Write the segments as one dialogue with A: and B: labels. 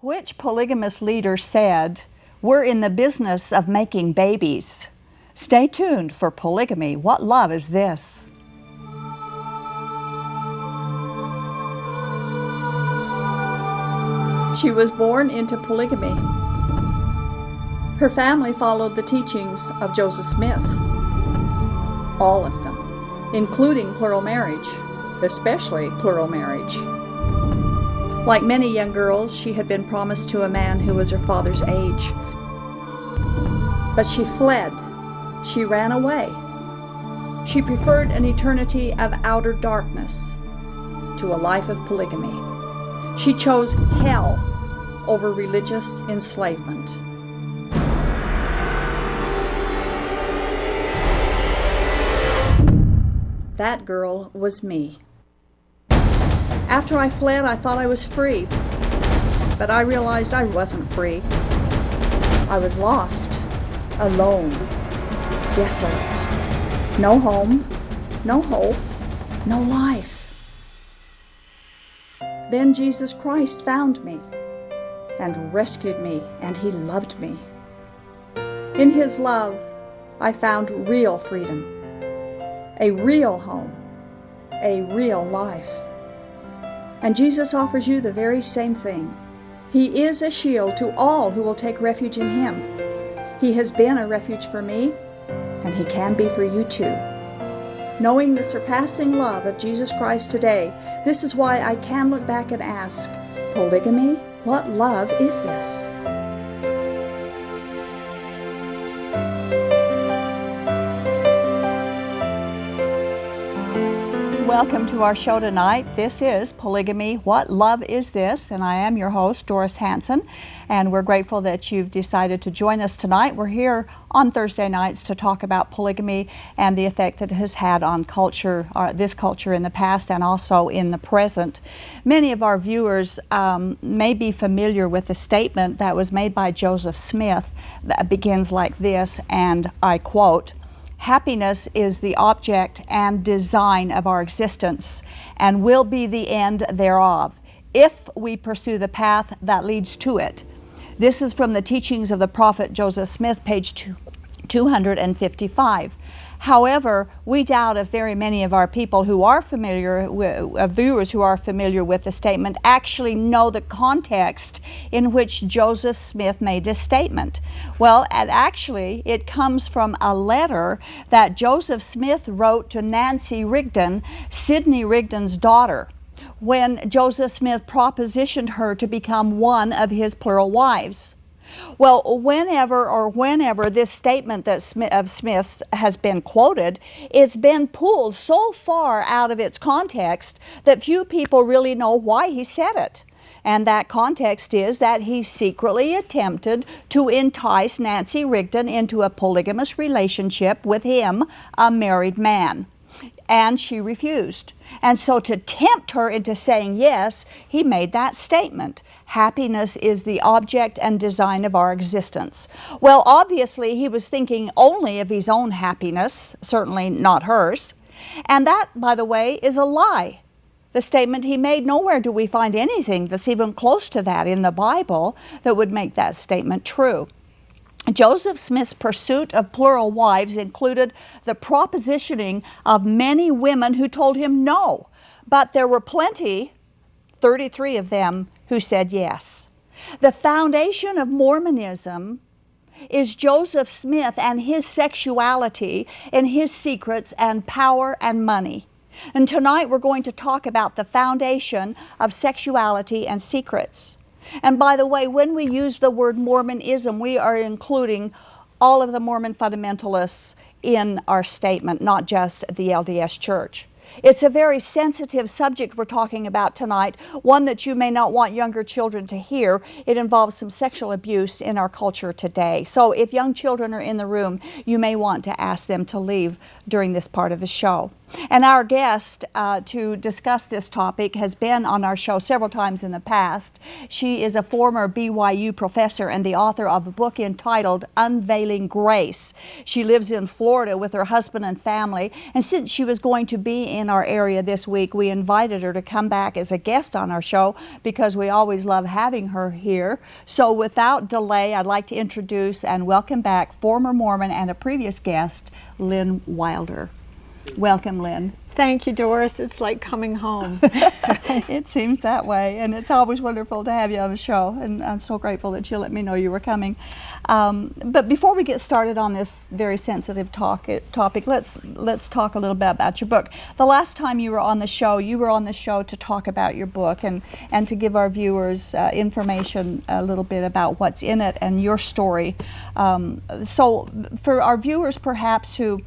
A: Which polygamous leader said, "We're in the business of making babies"? Stay tuned for Polygamy. What love is this? She was born into polygamy. Her family followed the teachings of Joseph Smith. All of them, including plural marriage, especially plural marriage. Like many young girls, she had been promised to a man who was her father's age. But she fled. She ran away. She preferred an eternity of outer darkness to a life of polygamy. She chose hell over religious enslavement. That girl was me. After I fled, I thought I was free, but I realized I wasn't free. I was lost, alone, desolate. No home, no hope, no life. Then Jesus Christ found me and rescued me, and He loved me. In His love, I found real freedom, a real home, a real life. And Jesus offers you the very same thing. He is a shield to all who will take refuge in Him. He has been a refuge for me, and He can be for you too. Knowing the surpassing love of Jesus Christ today, this is why I can look back and ask, polygamy, what love is this? Welcome to our show tonight. This is Polygamy, What Love Is This? And I am your host, Doris Hanson, and we're grateful that you've decided to join us tonight. We're here on Thursday nights to talk about polygamy and the effect that it has had on culture, this culture in the past and also in the present. Many of our viewers may be familiar with the statement that was made by Joseph Smith that begins like this, and I quote, "Happiness is the object and design of our existence and will be the end thereof, if we pursue the path that leads to it." This is from the teachings of the prophet Joseph Smith, page 255. However, we doubt if very many of our people who are familiar with, viewers who are familiar with the statement, actually know the context in which Joseph Smith made this statement. Well, it comes from a letter that Joseph Smith wrote to Nancy Rigdon, Sidney Rigdon's daughter, when Joseph Smith propositioned her to become one of his plural wives. Well, whenever this statement of Smith's has been quoted, it's been pulled so far out of its context that few people really know why he said it. And that context is that he secretly attempted to entice Nancy Rigdon into a polygamous relationship with him, a married man. And she refused. And so to tempt her into saying yes, he made that statement. Happiness is the object and design of our existence. Well, obviously, he was thinking only of his own happiness, certainly not hers. And that, by the way, is a lie. The statement he made, nowhere do we find anything that's even close to that in the Bible that would make that statement true. Joseph Smith's pursuit of plural wives included the propositioning of many women who told him no, but there were plenty, 33 of them, who said yes. The foundation of Mormonism is Joseph Smith and his sexuality and his secrets and power and money. And tonight we're going to talk about the foundation of sexuality and secrets. And by the way, when we use the word Mormonism, we are including all of the Mormon fundamentalists in our statement, not just the LDS Church. It's a very sensitive subject we're talking about tonight, one that you may not want younger children to hear. It involves some sexual abuse in our culture today. So if young children are in the room, you may want to ask them to leave during this part of the show. And our guest to discuss this topic has been on our show several times in the past. She is a former BYU professor and the author of a book entitled Unveiling Grace. She lives in Florida with her husband and family, and since she was going to be in our area this week, we invited her to come back as a guest on our show because we always love having her here. So without delay, I'd like to introduce and welcome back former Mormon and a previous guest, Lynn Wilder. Welcome, Lynn.
B: Thank you, Doris. It's like coming home.
A: It seems that way, and it's always wonderful to have you on the show, and I'm so grateful that you let me know you were coming. But before we get started on this very sensitive topic, let's talk a little bit about your book. The last time you were on the show to talk about your book and to give our viewers information a little bit about what's in it and your story. So for our viewers perhaps who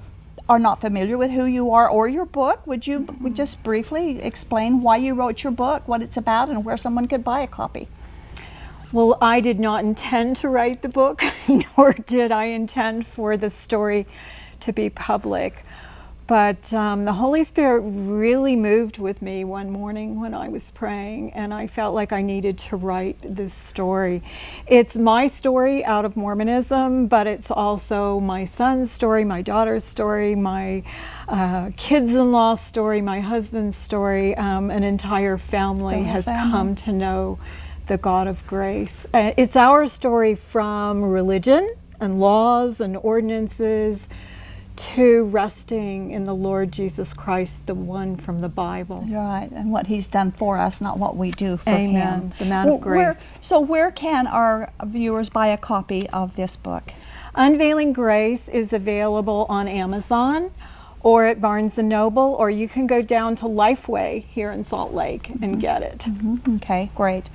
A: are not familiar with who you are or your book, would you just briefly explain why you wrote your book, what it's about, and where someone could buy a copy?
B: Well, I did not intend to write the book, nor did I intend for the story to be public. But the Holy Spirit really moved with me one morning when I was praying, and I felt like I needed to write this story. It's my story out of Mormonism, but it's also my son's story, my daughter's story, my kids-in-law's story, my husband's story. An entire family has come to know the God of grace. It's our story from religion and laws and ordinances to resting in the Lord Jesus Christ, the one from the Bible.
A: Right, and what He's done for us, not what we do for
B: Amen.
A: Him.
B: The man of grace.
A: Where can our viewers buy a copy of this book?
B: Unveiling Grace is available on Amazon or at Barnes & Noble, or you can go down to Lifeway here in Salt Lake and get it.
A: Okay, great.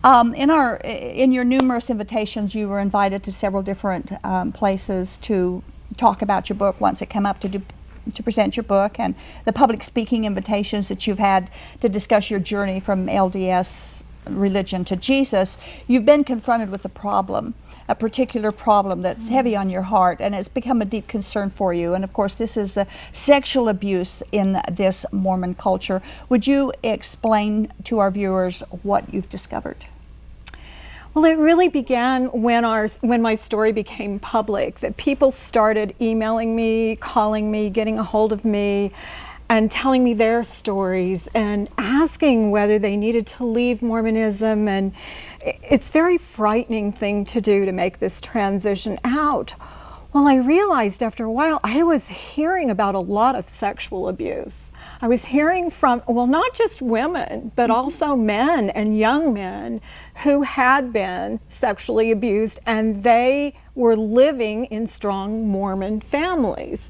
A: In your numerous invitations, you were invited to several different places to talk about your book once it came up to present your book, and the public speaking invitations that you've had to discuss your journey from LDS religion to Jesus. You've been confronted with a particular problem that's heavy on your heart, and it's become a deep concern for you. And of course, this is the sexual abuse in this Mormon culture. Would you explain to our viewers what you've discovered?
B: Well, it really began when my story became public, that people started emailing me, calling me, getting a hold of me, and telling me their stories and asking whether they needed to leave Mormonism. And it's a very frightening thing to do, to make this transition out. Well, I realized after a while I was hearing about a lot of sexual abuse. I was hearing from, well, not just women, but also men and young men who had been sexually abused, and they were living in strong Mormon families.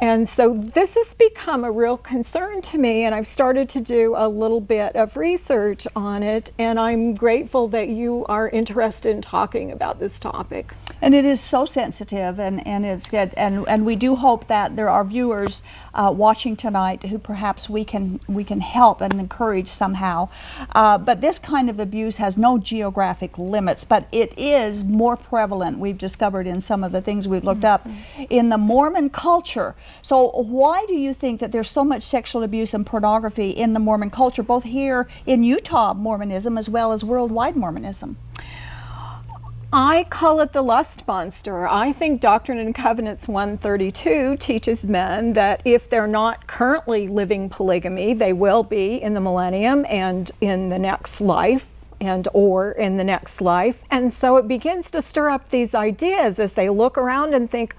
B: And so this has become a real concern to me, and I've started to do a little bit of research on it, and I'm grateful that you are interested in talking about this topic.
A: And it is so sensitive, and it's good, and we do hope that there are viewers watching tonight who perhaps we can help and encourage somehow. But this kind of abuse has no geographic limits, but it is more prevalent, we've discovered in some of the things we've looked up, in the Mormon culture. So why do you think that there's so much sexual abuse and pornography in the Mormon culture, both here in Utah Mormonism as well as worldwide Mormonism?
B: I call it the lust monster. I think Doctrine and Covenants 132 teaches men that if they're not currently living polygamy, they will be in the millennium and in the next life, or in the next life. And so it begins to stir up these ideas as they look around and think,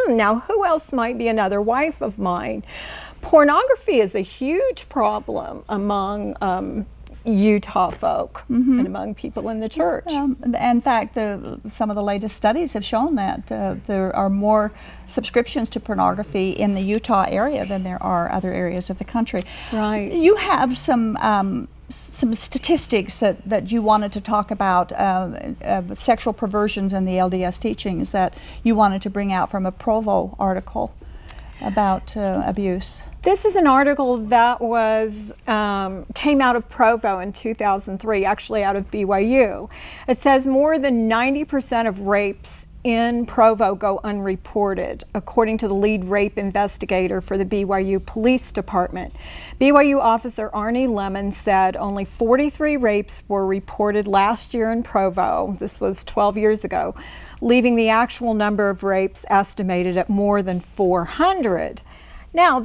B: now who else might be another wife of mine? Pornography is a huge problem among Utah folk and among people in the church.
A: In fact, some of the latest studies have shown that there are more subscriptions to pornography in the Utah area than there are other areas of the country.
B: Right.
A: You have some statistics that you wanted to talk about, sexual perversions in the LDS teachings that you wanted to bring out from a Provo article about abuse.
B: This is an article that came out of Provo in 2003, actually out of BYU. It says more than 90% of rapes in Provo go unreported, according to the lead rape investigator for the BYU Police Department. BYU officer Arnie Lemon said only 43 rapes were reported last year in Provo. This was 12 years ago, leaving the actual number of rapes estimated at more than 400. Now,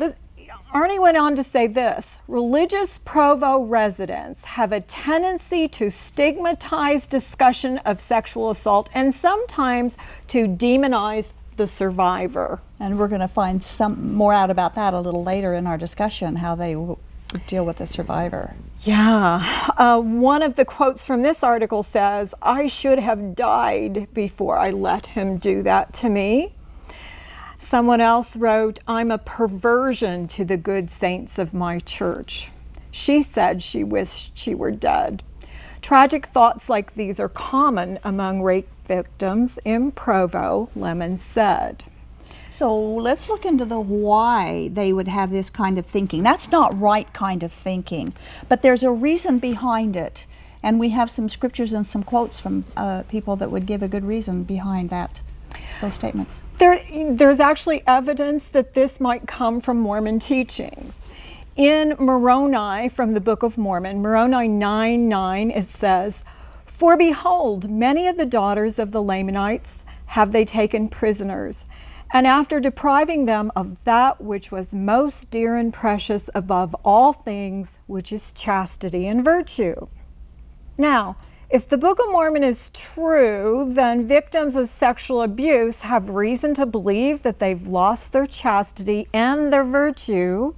B: Arnie went on to say this: religious Provo residents have a tendency to stigmatize discussion of sexual assault and sometimes to demonize the survivor.
A: And we're going to find some more out about that a little later in our discussion, how they deal with the survivor.
B: Yeah. One of the quotes from this article says, "I should have died before I let him do that to me." Someone else wrote, "I'm a perversion to the good saints of my church." She said she wished she were dead. Tragic thoughts like these are common among rape victims in Provo, Lemon said.
A: So let's look into the why they would have this kind of thinking. That's not right kind of thinking, but there's a reason behind it. And we have some scriptures and some quotes from people that would give a good reason behind those statements.
B: There's actually evidence that this might come from Mormon teachings. In Moroni, from the Book of Mormon, Moroni 9:9, it says, "For behold, many of the daughters of the Lamanites have they taken prisoners, and after depriving them of that which was most dear and precious above all things, which is chastity and virtue." Now, if the Book of Mormon is true, then victims of sexual abuse have reason to believe that they've lost their chastity and their virtue.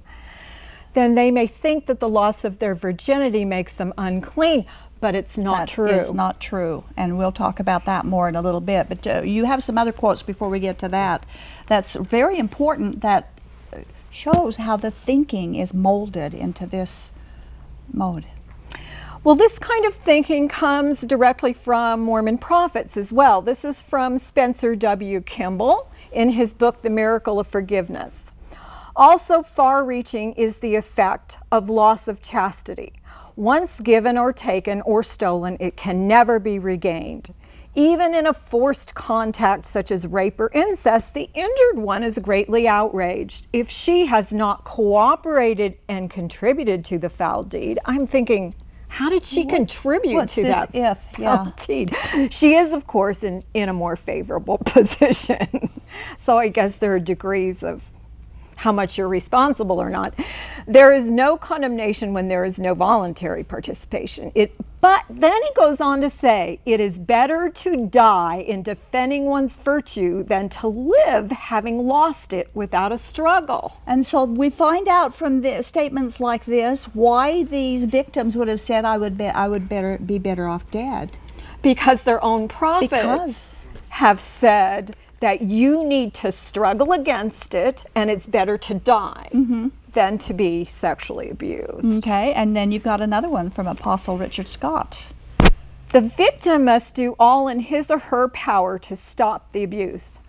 B: Then they may think that the loss of their virginity makes them unclean, but it's not true.
A: It's not true, and we'll talk about that more in a little bit. But you have some other quotes before we get to that. That's very important, that shows how the thinking is molded into this mode.
B: Well, this kind of thinking comes directly from Mormon prophets as well. This is from Spencer W. Kimball in his book, The Miracle of Forgiveness. Also far-reaching is the effect of loss of chastity. Once given or taken or stolen, it can never be regained. Even in a forced contact such as rape or incest, the injured one is greatly outraged. If she has not cooperated and contributed to the foul deed, I'm thinking, how did she contribute to that foul deed? She is, of course, in a more favorable position. So I guess there are degrees of how much you're responsible or not. There is no condemnation when there is no voluntary participation. But then he goes on to say, it is better to die in defending one's virtue than to live having lost it without a struggle.
A: And so we find out from the statements like this why these victims would have said, I would be better off dead.
B: Because their own prophets have said that you need to struggle against it, and it's better to die than to be sexually abused.
A: Okay, and then you've got another one from Apostle Richard Scott.
B: The victim must do all in his or her power to stop the abuse.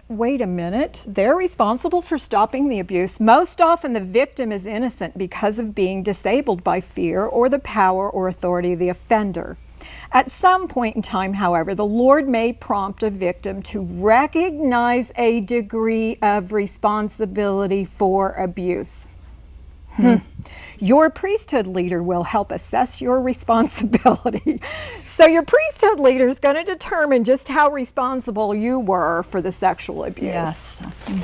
B: Wait a minute, they're responsible for stopping the abuse. Most often the victim is innocent because of being disabled by fear or the power or authority of the offender. At some point in time, however, the Lord may prompt a victim to recognize a degree of responsibility for abuse. Your priesthood leader will help assess your responsibility. So your priesthood leader is going to determine just how responsible you were for the sexual abuse.
A: Yes.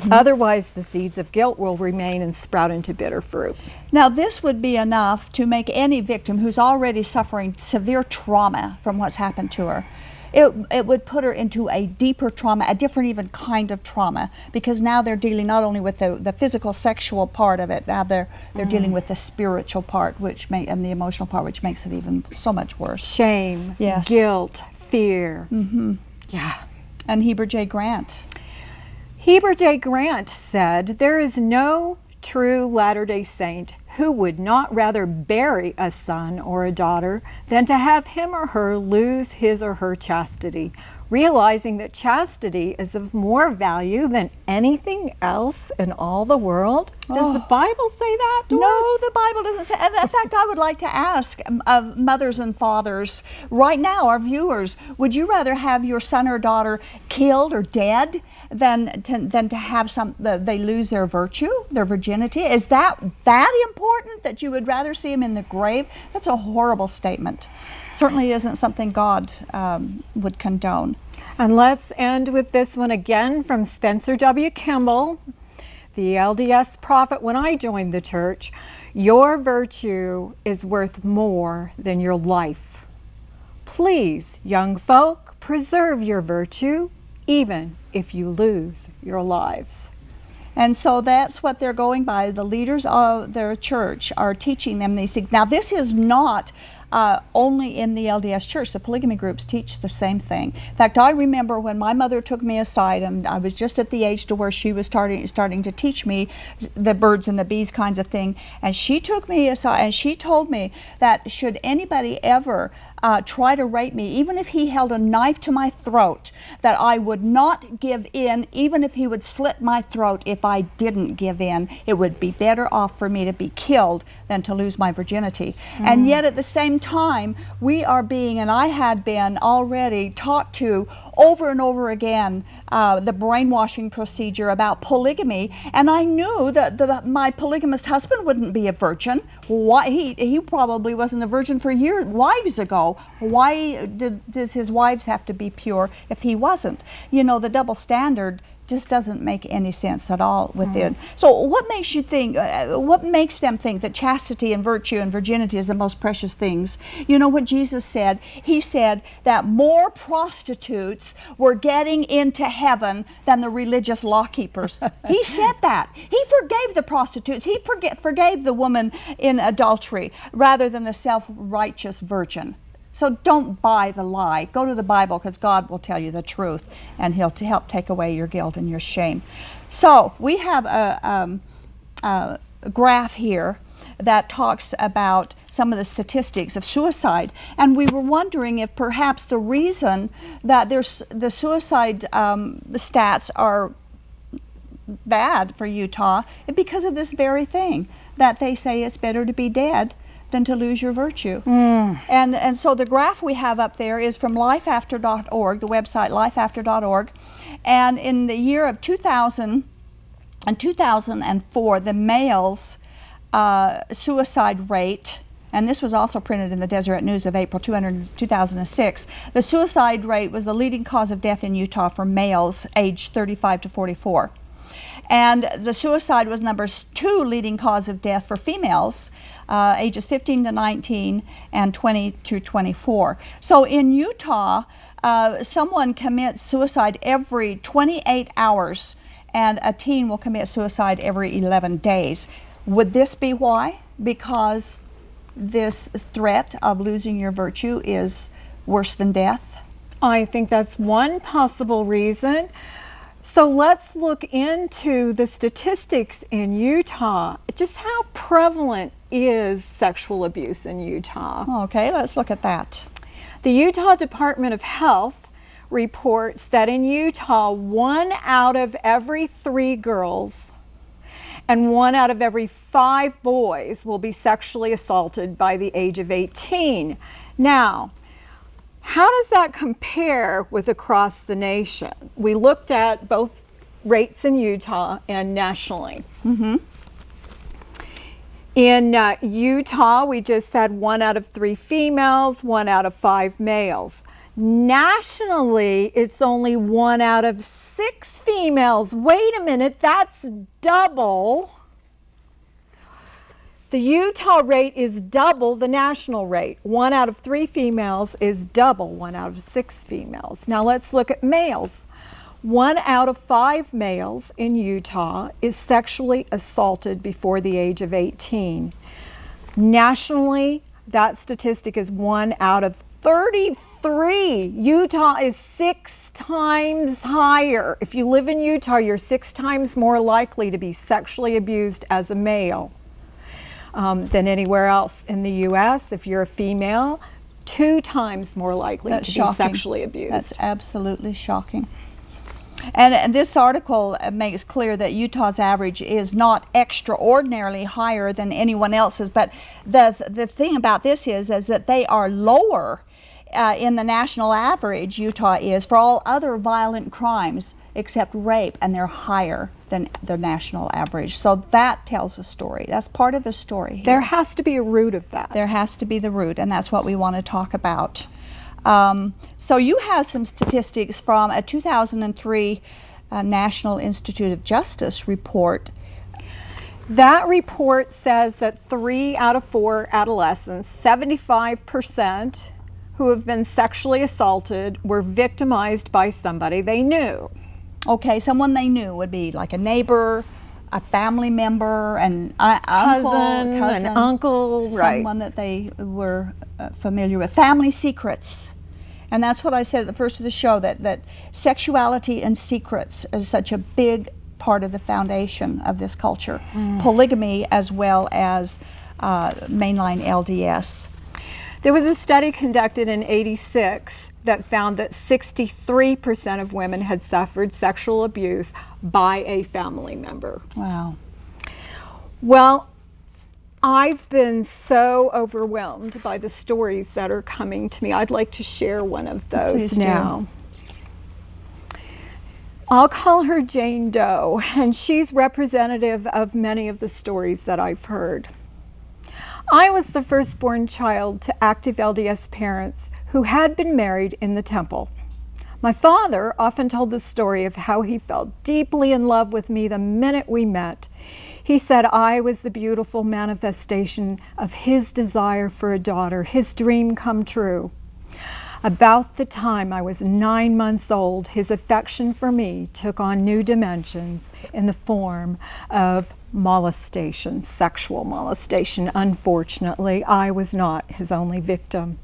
B: Otherwise, the seeds of guilt will remain and sprout into bitter fruit.
A: Now, this would be enough to make any victim who's already suffering severe trauma from what's happened to her, it would put her into a deeper trauma, a different even kind of trauma, because now they're dealing not only with the physical, sexual part of it, now they're dealing with the spiritual part, and the emotional part, which makes it even so much worse.
B: Shame, guilt, fear. Yeah.
A: And Heber J. Grant.
B: Heber J. Grant said, there is no true Latter-day Saint who would not rather bury a son or a daughter than to have him or her lose his or her chastity. realizing that chastity is of more value than anything else in all the world. Does the Bible say that, Doris?
A: No, the Bible doesn't say. And in fact, I would like to ask mothers and fathers right now, our viewers, would you rather have your son or daughter killed or dead than to have they lose their virtue, their virginity? Is that important that you would rather see them in the grave? That's a horrible statement. Certainly isn't something God would condone.
B: And let's end with this one again from Spencer W. Kimball, the LDS prophet when I joined the church. Your virtue is worth more than your life. Please, young folk, preserve your virtue, even if you lose your lives.
A: And so that's what they're going by. The leaders of their church are teaching them these things. Now, this is not only in the LDS church. The polygamy groups teach the same thing. In fact, I remember when my mother took me aside, and I was just at the age to where she was starting to teach me the birds and the bees kinds of thing, and she took me aside and she told me that should anybody ever try to rape me, even if he held a knife to my throat, that I would not give in, even if he would slit my throat. If I didn't give in, it would be better off for me to be killed than to lose my virginity. And yet at the same time, we are being, and I had been already taught to over and over again, the brainwashing procedure about polygamy, and I knew that my polygamist husband wouldn't be a virgin. Why? He probably wasn't a virgin for lives ago. Why does his wives have to be pure if he wasn't? You know, the double standard just doesn't make any sense at all within. So what makes you think, what makes them think that chastity and virtue and virginity is the most precious things? You know what Jesus said? He said that more prostitutes were getting into heaven than the religious law keepers. He said that. He forgave the prostitutes. He forgave the woman in adultery rather than the self-righteous virgin. So don't buy the lie. Go to the Bible, because God will tell you the truth, and He'll help take away your guilt and your shame. So we have a graph here that talks about some of the statistics of suicide, and we were wondering if perhaps the reason that the suicide stats are bad for Utah is because of this very thing, that they say it's better to be dead than to lose your virtue. And so the graph we have up there is from lifeafter.org, the website lifeafter.org, and in the year of 2000 and 2004, the males' suicide rate, and this was also printed in the Deseret News of April 2006, the suicide rate was the leading cause of death in Utah for males aged 35 to 44. And the suicide was number 2 leading cause of death for females, ages 15 to 19 and 20 to 24. So in Utah, someone commits suicide every 28 hours, and a teen will commit suicide every 11 days. Would this be why? Because this threat of losing your virtue is worse than death?
B: I think that's one possible reason. So let's look into the statistics in Utah. Just how prevalent is sexual abuse in Utah?
A: Okay, let's look at that.
B: The Utah Department of Health reports that in Utah, 1 out of every 3 girls and 1 out of every 5 boys will be sexually assaulted by the age of 18. Now, how does that compare with across the nation? We looked at both rates in Utah and nationally. In Utah, we just said 1 out of 3 females, 1 out of 5 males. Nationally, it's only 1 out of 6 females. Wait a minute, that's double. The Utah rate is double the national rate. 1 out of 3 females is double 1 out of 6 females. Now let's look at males. 1 out of 5 males in Utah is sexually assaulted before the age of 18. Nationally, that statistic is 1 out of 33. Utah is 6 times higher. If you live in Utah, you're 6 times more likely to be sexually abused as a male than anywhere else in the U.S. If you're a female, 2 times more likely
A: That's
B: to
A: shocking.
B: be sexually abused.
A: That's absolutely shocking. And this article makes clear that Utah's average is not extraordinarily higher than anyone else's, but the thing about this is that they are lower in the national average, Utah is, for all other violent crimes except rape, and they're higher than the national average. So that tells a story. That's part of the story here.
B: There has to be a root of that.
A: There has to be the root, and that's what we want to talk about. So you have some statistics from a 2003 National Institute of Justice report.
B: That report says that 3 out of 4 adolescents, 75%, who have been sexually assaulted were victimized by somebody they knew.
A: Okay, someone they knew would be like a neighbor, a family member, an cousin,
B: an uncle, right.
A: Someone that they were familiar with. Family secrets. And that's what I said at the first of the show, that sexuality and secrets is such a big part of the foundation of this culture. Polygamy as well as mainline LDS.
B: There was a study conducted in '86 that found that 63% of women had suffered sexual abuse by a family member.
A: Wow.
B: Well, I've been so overwhelmed by the stories that are coming to me. I'd like to share one of those
A: Please
B: now. I'll call her Jane Doe, and she's representative of many of the stories that I've heard. I was the firstborn child to active LDS parents who had been married in the temple. My father often told the story of how he fell deeply in love with me the minute we met. He said I was the beautiful manifestation of his desire for a daughter, his dream come true. About the time I was 9 months old, his affection for me took on new dimensions in the form of molestation, sexual molestation. Unfortunately, I was not his only victim.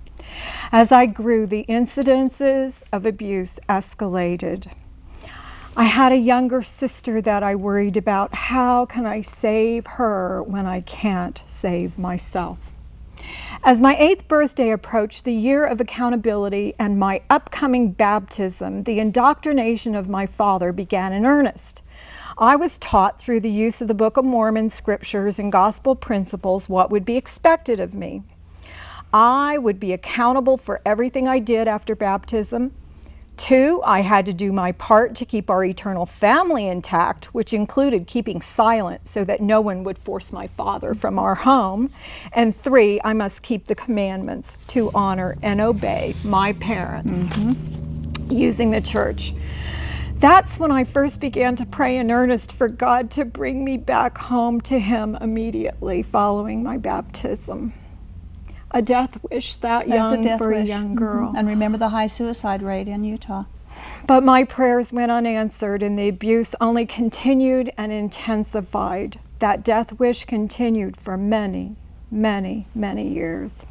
B: As I grew, the incidences of abuse escalated. I had a younger sister that I worried about. How can I save her when I can't save myself? As my 8th birthday approached, the year of accountability, and my upcoming baptism, the indoctrination of my father began in earnest. I was taught through the use of the Book of Mormon scriptures and gospel principles what would be expected of me. I would be accountable for everything I did after baptism. 2, I had to do my part to keep our eternal family intact, which included keeping silent so that no one would force my father from our home. And 3, I must keep the commandments to honor and obey my parents using the church. That's when I first began to pray in earnest for God to bring me back home to Him immediately following my baptism. A death wish that young for a young girl.
A: And remember the high suicide rate in Utah.
B: But my prayers went unanswered, and the abuse only continued and intensified. That death wish continued for many, many, many years.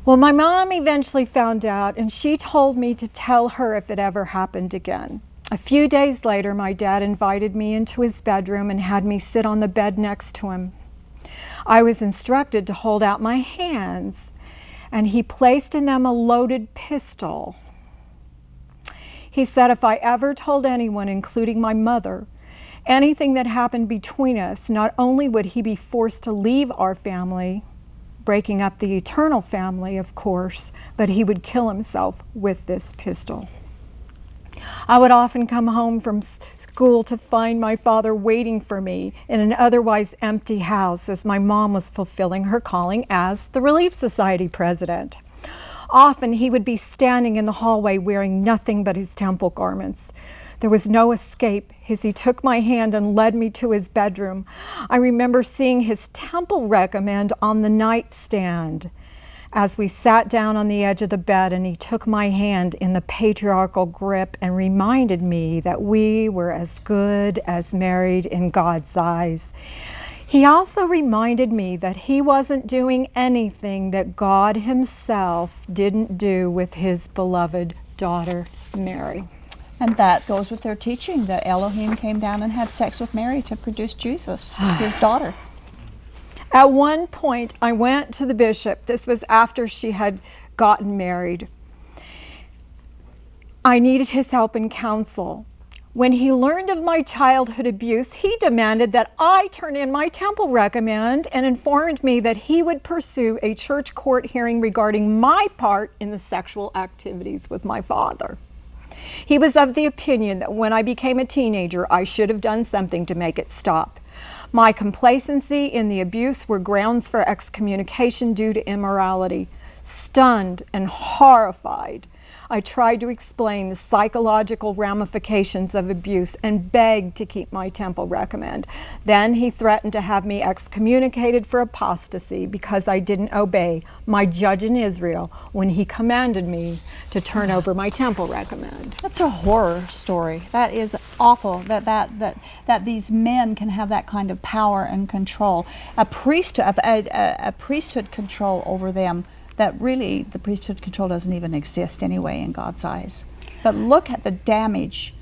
B: Well, my mom eventually found out, and she told me to tell her if it ever happened again. A few days later, my dad invited me into his bedroom and had me sit on the bed next to him. I was instructed to hold out my hands, and he placed in them a loaded pistol. He said if I ever told anyone, including my mother, anything that happened between us, not only would he be forced to leave our family, breaking up the eternal family, of course, but he would kill himself with this pistol. I would often come home from school to find my father waiting for me in an otherwise empty house as my mom was fulfilling her calling as the Relief Society president. Often he would be standing in the hallway wearing nothing but his temple garments. There was no escape as he took my hand and led me to his bedroom. I remember seeing his temple recommend on the nightstand as we sat down on the edge of the bed, and he took my hand in the patriarchal grip and reminded me that we were as good as married in God's eyes. He also reminded me that he wasn't doing anything that God himself didn't do with his beloved daughter, Mary.
A: And that goes with their teaching that Elohim came down and had sex with Mary to produce Jesus, his daughter.
B: At one point, I went to the bishop. This was after she had gotten married. I needed his help and counsel. When he learned of my childhood abuse, he demanded that I turn in my temple recommend and informed me that he would pursue a church court hearing regarding my part in the sexual activities with my father. He was of the opinion that when I became a teenager, I should have done something to make it stop. My complacency in the abuse were grounds for excommunication due to immorality. Stunned and horrified, I tried to explain the psychological ramifications of abuse and begged to keep my temple recommend. Then he threatened to have me excommunicated for apostasy because I didn't obey my judge in Israel when he commanded me to turn over my temple recommend.
A: That's a horror story. That is awful that these men can have that kind of power and control. A priesthood control over them. That really, the priesthood control doesn't even exist anyway in God's eyes. But look at the damage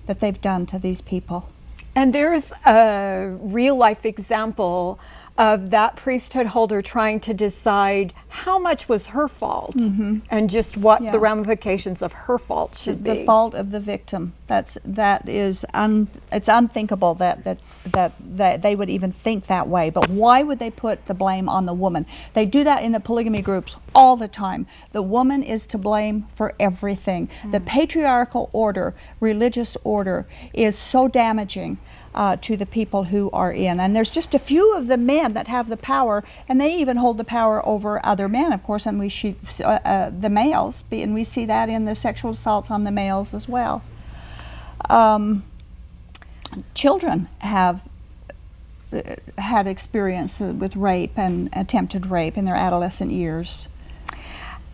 A: that they've done to these people.
B: And there's a real life example of that priesthood holder trying to decide how much was her fault and just what the ramifications of her fault should be.
A: The fault of the victim. It's unthinkable that they would even think that way. But why would they put the blame on the woman? They do that in the polygamy groups all the time. The woman is to blame for everything. The patriarchal order, religious order, is so damaging to the people who are in. And there's just a few of the men that have the power, and they even hold the power over other men, of course, and we see the males, and we see that in the sexual assaults on the males as well. Children have had experience with rape and attempted rape in their adolescent years.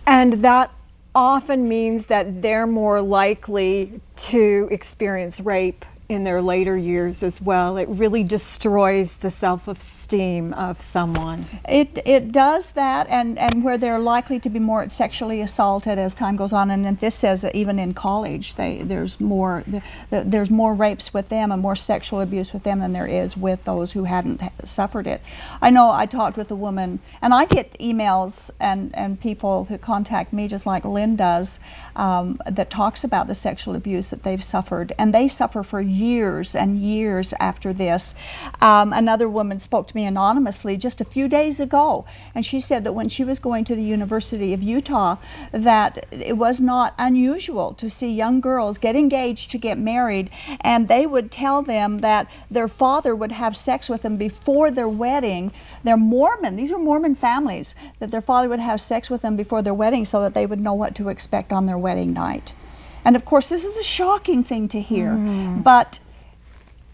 B: And that often means that they're more likely to experience rape in their later years as well. It really destroys the self-esteem of someone.
A: It does that, and where they're likely to be more sexually assaulted as time goes on, and this says that even in college there's more rapes with them and more sexual abuse with them than there is with those who hadn't suffered it. I know I talked with a woman, and I get emails and people who contact me just like Lynn does, that talks about the sexual abuse that they've suffered, and they suffer for years and years after this. Another woman spoke to me anonymously just a few days ago, and she said that when she was going to the University of Utah, that it was not unusual to see young girls get engaged to get married, and they would tell them that their father would have sex with them before their wedding. They're Mormon, these are Mormon families, that their father would have sex with them before their wedding so that they would know what to expect on their wedding night. And of course, this is a shocking thing to hear, but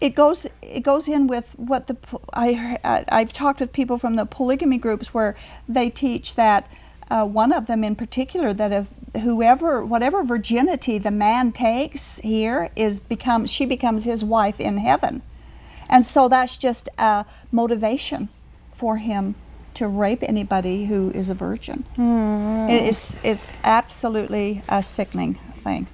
A: it goes in with what I've talked with people from the polygamy groups where they teach that one of them in particular, that if whatever virginity the man takes here she becomes his wife in heaven, and so that's just a motivation for him to rape anybody who is a virgin. It's absolutely a sickening thing.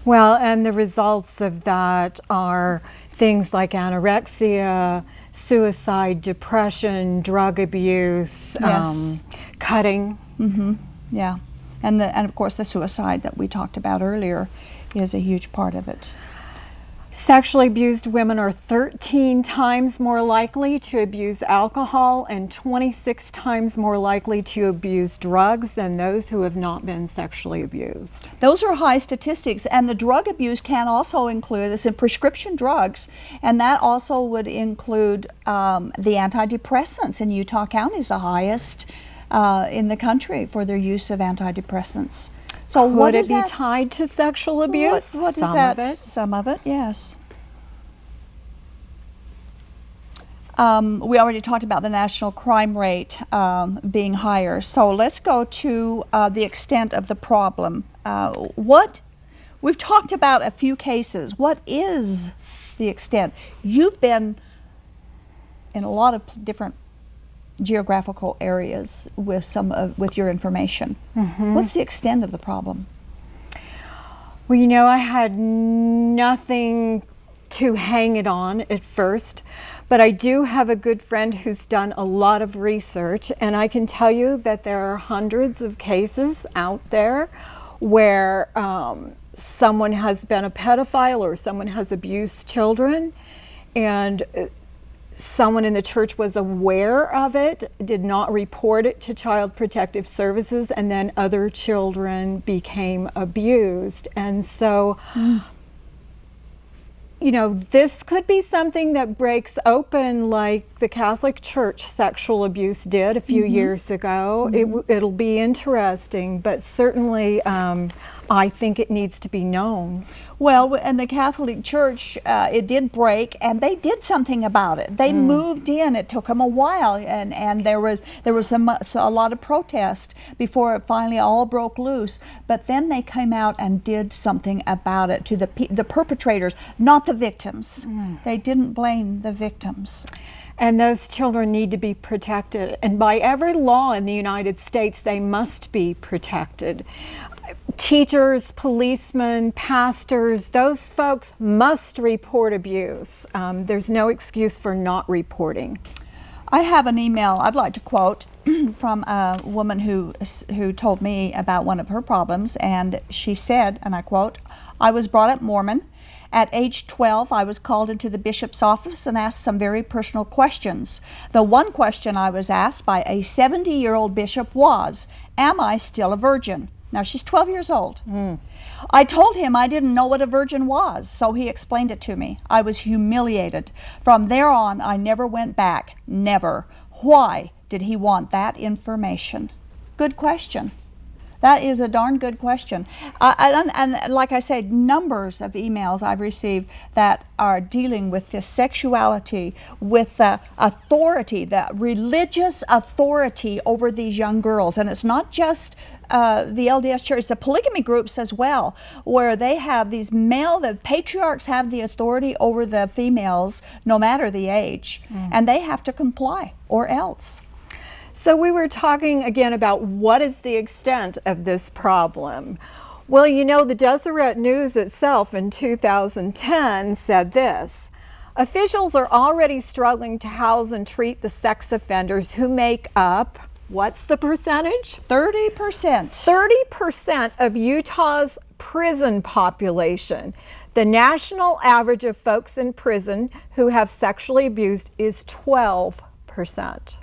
B: Well, and the results of that are things like anorexia, suicide, depression, drug abuse, cutting.
A: Yeah, and of course the suicide that we talked about earlier is a huge part of it.
B: Sexually abused women are 13 times more likely to abuse alcohol and 26 times more likely to abuse drugs than those who have not been sexually abused.
A: Those are high statistics, and the drug abuse can also include, this in prescription drugs, and that also would include the antidepressants. In Utah County is the highest in the country for their use of antidepressants. So
B: would it be tied to sexual abuse?
A: What is that? Some of it, yes. We already talked about the national crime rate being higher. So let's go to the extent of the problem. We've talked about a few cases. What is the extent? You've been in a lot of different geographical areas with your information. What's the extent of the problem?
B: Well, you know, I had nothing to hang it on at first. But I do have a good friend who's done a lot of research, and I can tell you that there are hundreds of cases out there where someone has been a pedophile or someone has abused children, and someone in the church was aware of it, did not report it to Child Protective Services, and then other children became abused. And so you know, this could be something that breaks open like the Catholic Church sexual abuse did a few years ago. It'll be interesting, but certainly I think it needs to be known.
A: Well, and the Catholic Church, it did break, and they did something about it. They moved in. It took them a while, and there was a lot of protest before it finally all broke loose. But then they came out and did something about it to the perpetrators, not the victims. They didn't blame the victims.
B: And those children need to be protected. And by every law in the United States, they must be protected. Teachers, policemen, pastors, those folks must report abuse. There's no excuse for not reporting.
A: I have an email I'd like to quote from a woman who told me about one of her problems, and she said, and I quote, "I was brought up Mormon. At age 12, I was called into the bishop's office and asked some very personal questions. The one question I was asked by a 70-year-old bishop was, 'Am I still a virgin?' Now, she's 12 years old. I told him I didn't know what a virgin was, so he explained it to me. I was humiliated. From there on, I never went back. Never. Why did he want that information?" Good question. That is a darn good question. And like I said, numbers of emails I've received that are dealing with this sexuality, with the authority, the religious authority over these young girls. And it's not just the LDS Church, the polygamy groups as well, where they have these the patriarchs have the authority over the females, no matter the age, and they have to comply or else.
B: So we were talking again about what is the extent of this problem. Well, you know, the Deseret News itself in 2010 said this: officials are already struggling to house and treat the sex offenders who make up, what's the percentage?
A: 30%.
B: 30% of Utah's prison population. The national average of folks in prison who have sexually abused is 12%.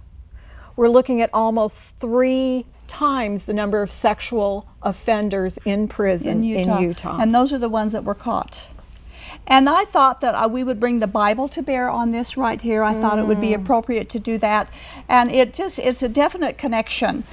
B: We're looking at almost 3 times the number of sexual offenders in prison in Utah.
A: And those are the ones that were caught. And I thought that we would bring the Bible to bear on this right here. I thought it would be appropriate to do that. And it's a definite connection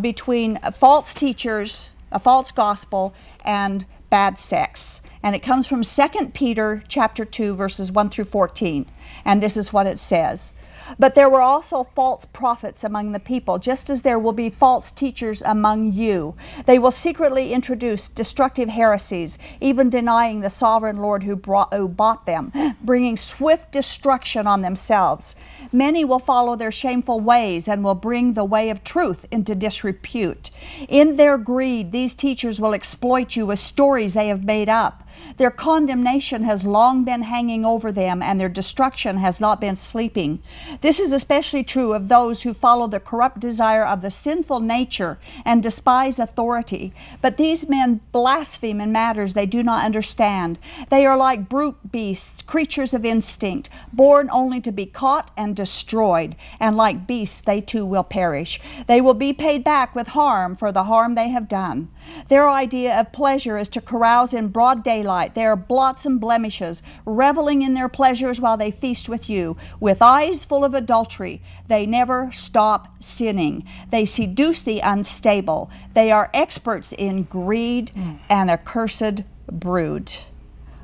A: between false teachers, a false gospel, and bad sex. And it comes from 2 Peter chapter 2, verses 1 through 14. And this is what it says: "But there were also false prophets among the people, just as there will be false teachers among you. They will secretly introduce destructive heresies, even denying the sovereign Lord who bought them, bringing swift destruction on themselves. Many will follow their shameful ways and will bring the way of truth into disrepute. In their greed, these teachers will exploit you with stories they have made up. Their condemnation has long been hanging over them, and their destruction has not been sleeping. This is especially true of those who follow the corrupt desire of the sinful nature and despise authority. But these men blaspheme in matters they do not understand. They are like brute beasts, creatures of instinct, born only to be caught and destroyed. And like beasts, they too will perish. They will be paid back with harm for the harm they have done. Their idea of pleasure is to carouse in broad daylight. They are blots and blemishes, reveling in their pleasures while they feast with you. With eyes full of adultery, they never stop sinning. They seduce the unstable. They are experts in greed and a cursed brood."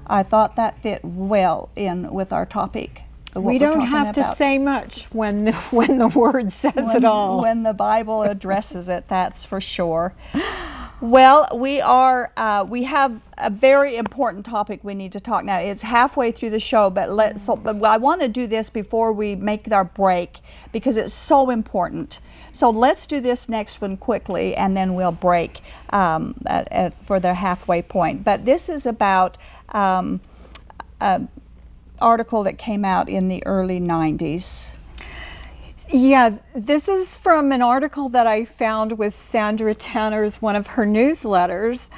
A: I thought that fit well in with our topic.
B: We don't have to say much when the Word says it all.
A: When the Bible addresses it, that's for sure. Well, we have a very important topic we need to talk now. It's halfway through the show, but I want to do this before we make our break because it's so important. So let's do this next one quickly, and then we'll break for the halfway point. But this is about article that came out in the early 90s.
B: Yeah, this is from an article that I found with Sandra Tanner's, one of her newsletters,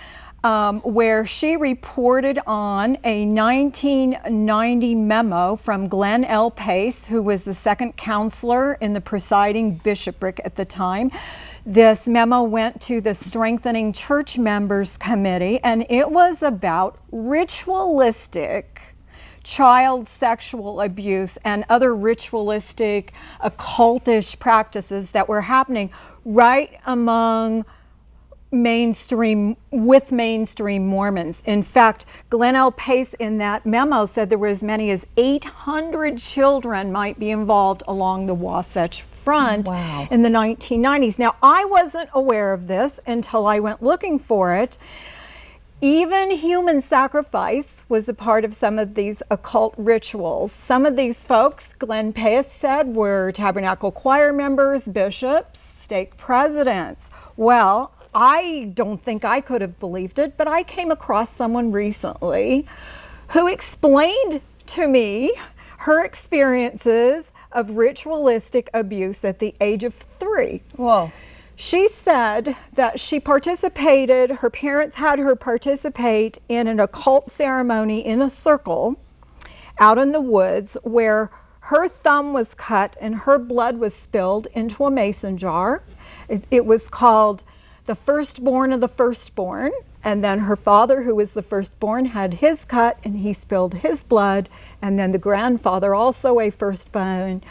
B: where she reported on a 1990 memo from Glenn L. Pace, who was the second counselor in the presiding bishopric at the time. This memo went to the Strengthening Church Members Committee, and it was about ritualistic child sexual abuse and other ritualistic occultish practices that were happening right among mainstream Mormons. In fact, Glenn L. Pace in that memo said there were as many as 800 children might be involved along the Wasatch Front in the 1990s. Now, I wasn't aware of this until I went looking for it. Even human sacrifice was a part of some of these occult rituals. Some of these folks, Glenn Pace said, were tabernacle choir members, bishops, stake presidents. Well, I don't think I could have believed it, but I came across someone recently who explained to me her experiences of ritualistic abuse at the age of 3.
A: Whoa.
B: She said that she participated, her parents had her participate in an occult ceremony in a circle out in the woods where her thumb was cut and her blood was spilled into a mason jar. It was called the firstborn of the firstborn, and then her father, who was the firstborn, had his cut and he spilled his blood, and then the grandfather, also a firstborn,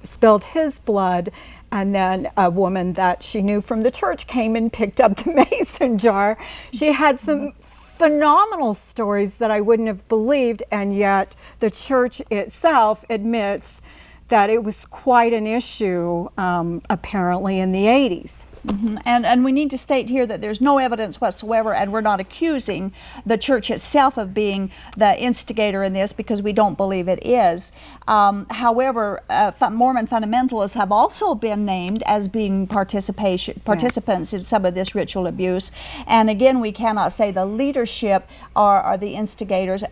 B: spilled his blood. And then a woman that she knew from the church came and picked up the mason jar. She had some phenomenal stories that I wouldn't have believed, and yet the church itself admits that it was quite an issue, apparently, in the 80s.
A: Mm-hmm. And we need to state here that there's no evidence whatsoever, and we're not accusing the church itself of being the instigator in this, because we don't believe it is. However, Mormon fundamentalists have also been named as being participants in some of this ritual abuse. And again, we cannot say the leadership are the instigators,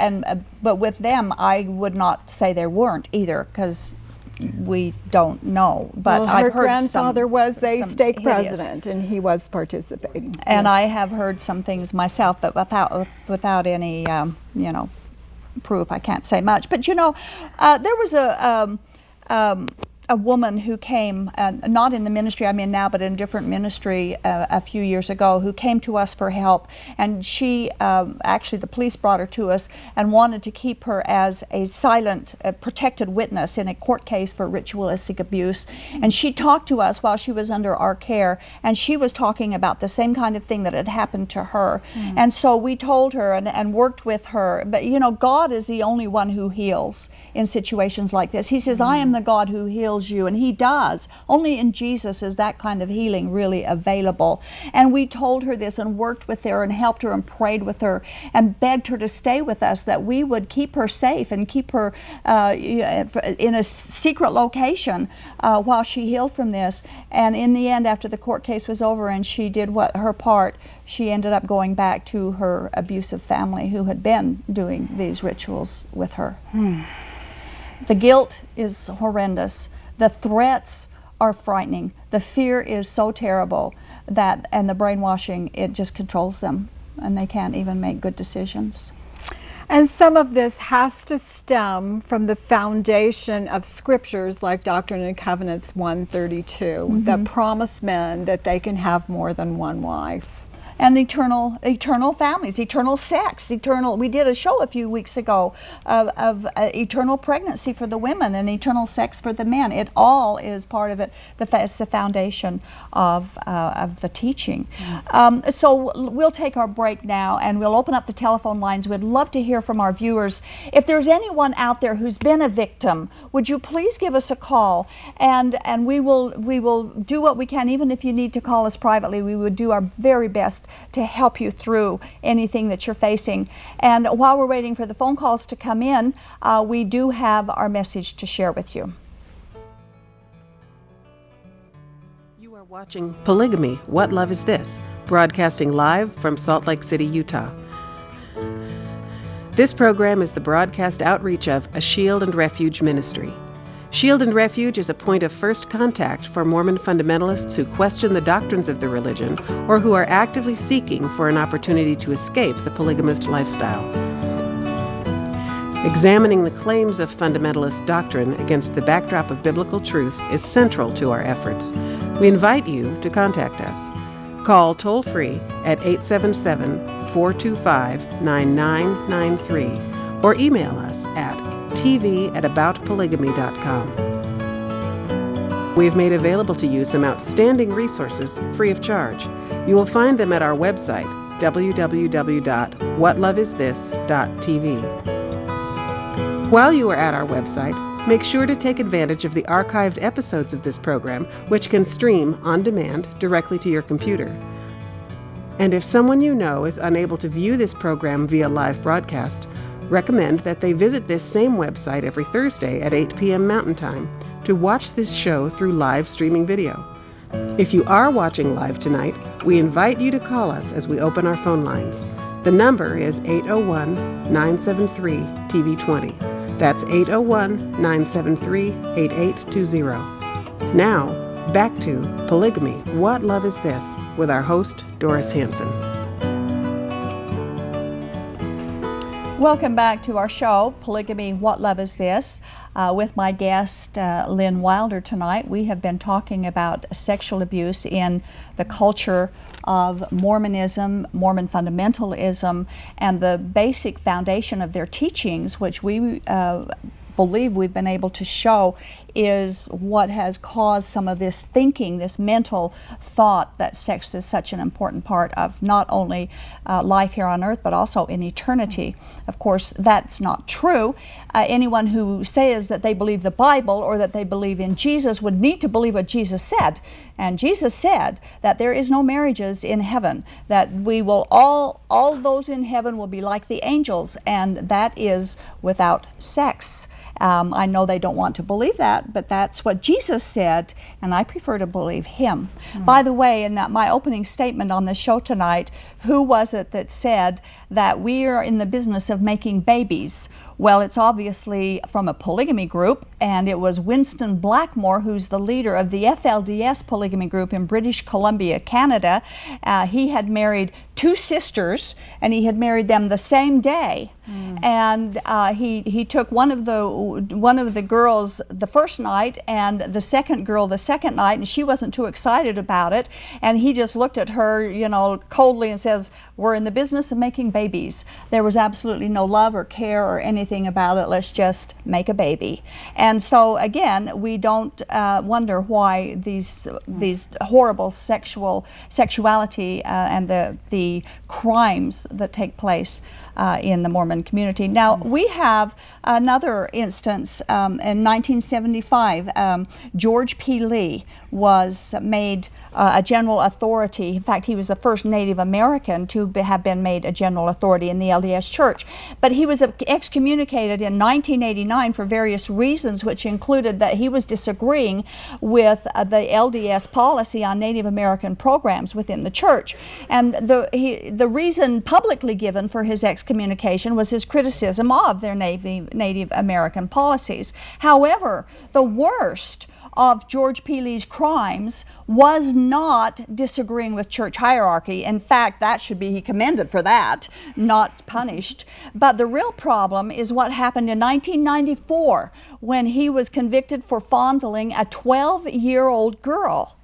A: but with them, I would not say there weren't either, because we don't know, but
B: well,
A: I've heard
B: grandfather was a stake
A: hideous
B: president, and he was participating.
A: And
B: yes.
A: I have heard some things myself, but without any, proof. I can't say much. But there was a woman who came, not in the ministry I'm in now, but in a different ministry a few years ago, who came to us for help. And she, actually the police brought her to us and wanted to keep her as a silent, protected witness in a court case for ritualistic abuse. And she talked to us while she was under our care, and she was talking about the same kind of thing that had happened to her. And so we told her and worked with her. But God is the only one who heals in situations like this. He says, I am the God who heals you, and he does. Only in Jesus is that kind of healing really available. And we told her this and worked with her and helped her and prayed with her and begged her to stay with us, that we would keep her safe and keep her in a secret location while she healed from this. And in the end, after the court case was over and she did her part, she ended up going back to her abusive family who had been doing these rituals with her. The guilt is horrendous. The threats are frightening. The fear is so terrible and the brainwashing, it just controls them, and they can't even make good decisions.
B: And some of this has to stem from the foundation of scriptures like Doctrine and Covenants 132 that promise men that they can have more than one wife.
A: And eternal families, eternal sex, we did a show a few weeks ago of eternal pregnancy for the women and eternal sex for the men. It all is part of it. It's the foundation of the teaching. So we'll take our break now, and we'll open up the telephone lines. We'd love to hear from our viewers. If there's anyone out there who's been a victim, would you please give us a call, and we will do what we can. Even if you need to call us privately, we would do our very best to help you through anything that you're facing. And while we're waiting for the phone calls to come in, we do have our message to share with you.
C: You are watching Polygamy, What Love Is This? Broadcasting live from Salt Lake City, Utah. This program is the broadcast outreach of a Shield and Refuge ministry. Shield and Refuge is a point of first contact for Mormon fundamentalists who question the doctrines of the religion or who are actively seeking for an opportunity to escape the polygamist lifestyle. Examining the claims of fundamentalist doctrine against the backdrop of biblical truth is central to our efforts. We invite you to contact us. Call toll-free at 877-425-9993 or email us at tv@aboutpolygamy.com. We have made available to you some outstanding resources free of charge. You will find them at our website, www.whatlovesthis.tv. While you are at our website, make sure to take advantage of the archived episodes of this program, which can stream on demand directly to your computer. And if someone you know is unable to view this program via live broadcast, recommend that they visit this same website every Thursday at 8 p.m. Mountain Time to watch this show through live streaming video. If you are watching live tonight, we invite you to call us as we open our phone lines. The number is 801-973-TV20. That's 801-973-8820. Now, back to Polygamy, What Love Is This? With our host, Doris Hanson.
A: Welcome back to our show, Polygamy, What Love Is This? With my guest, Lynn Wilder, tonight. We have been talking about sexual abuse in the culture of Mormonism, Mormon fundamentalism, and the basic foundation of their teachings, which we believe we've been able to show is what has caused some of this thinking, this mental thought that sex is such an important part of not only life here on earth, but also in eternity. Of course, that's not true. Anyone who says that they believe the Bible or that they believe in Jesus would need to believe what Jesus said. And Jesus said that there is no marriages in heaven, that we will all those in heaven will be like the angels, and that is without sex. I know they don't want to believe that, but that's what Jesus said, and I prefer to believe him. By the way, in my opening statement on the show tonight, who was it that said that we are in the business of making babies? Well, it's obviously from a polygamy group, and it was Winston Blackmore, who's the leader of the FLDS polygamy group in British Columbia, Canada. He had married two sisters, and he had married them the same day. And he took one of the girls the first night, and the second girl the second night, and she wasn't too excited about it. And he just looked at her, coldly and says, "We're in the business of making babies." There was absolutely no love or care or anything about it. Let's just make a baby. And so again, we don't wonder why these horrible sexuality and the crimes that take place in the Mormon community. Now, we have another instance. In 1975, George P. Lee was made a general authority. In fact, he was the first Native American to have been made a general authority in the LDS Church. But he was excommunicated in 1989 for various reasons, which included that he was disagreeing with the LDS policy on Native American programs within the church. And the reason publicly given for his excommunication was his criticism of their Native American policies. However, the worst of George P. Lee's crimes was not disagreeing with church hierarchy. In fact, that should be commended for that, not punished. But the real problem is what happened in 1994 when he was convicted for fondling a 12-year-old girl.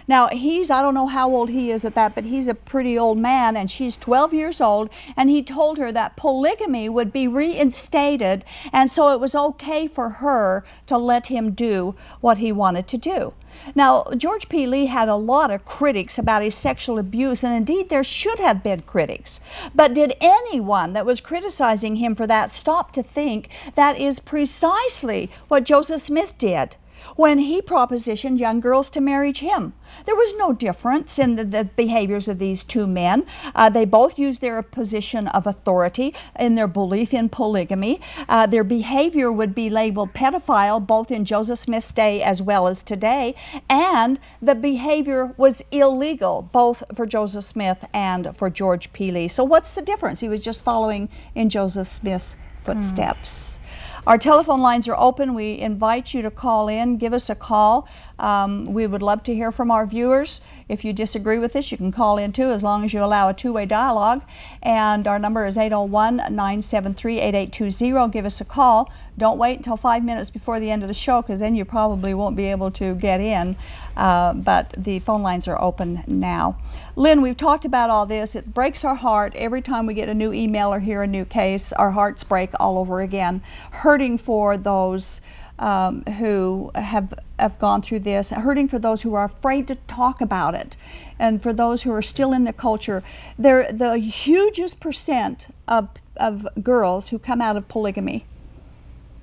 A: Now, I don't know how old he is at that, but he's a pretty old man, and she's 12 years old, and he told her that polygamy would be reinstated, and so it was okay for her to let him do what he wanted to do. Now, George P. Lee had a lot of critics about his sexual abuse, and indeed there should have been critics. But did anyone that was criticizing him for that stop to think that is precisely what Joseph Smith did? when he propositioned young girls to marry him. There was no difference in the behaviors of these two men. They both used their position of authority in their belief in polygamy. Their behavior would be labeled pedophile both in Joseph Smith's day as well as today, and the behavior was illegal both for Joseph Smith and for George Peele. So what's the difference? He was just following in Joseph Smith's footsteps. Our telephone lines are open. We invite you to call in, give us a call. We would love to hear from our viewers. If you disagree with this, you can call in too, as long as you allow a two-way dialogue. And our number is 801-973-8820. Give us a call. Don't wait until 5 minutes before the end of the show, because then you probably won't be able to get in. But the phone lines are open now. Lynn, we've talked about all this. It breaks our heart every time we get a new email or hear a new case. Our hearts break all over again, hurting for those who have gone through this, hurting for those who are afraid to talk about it, and for those who are still in the culture. The hugest percent of girls who come out of polygamy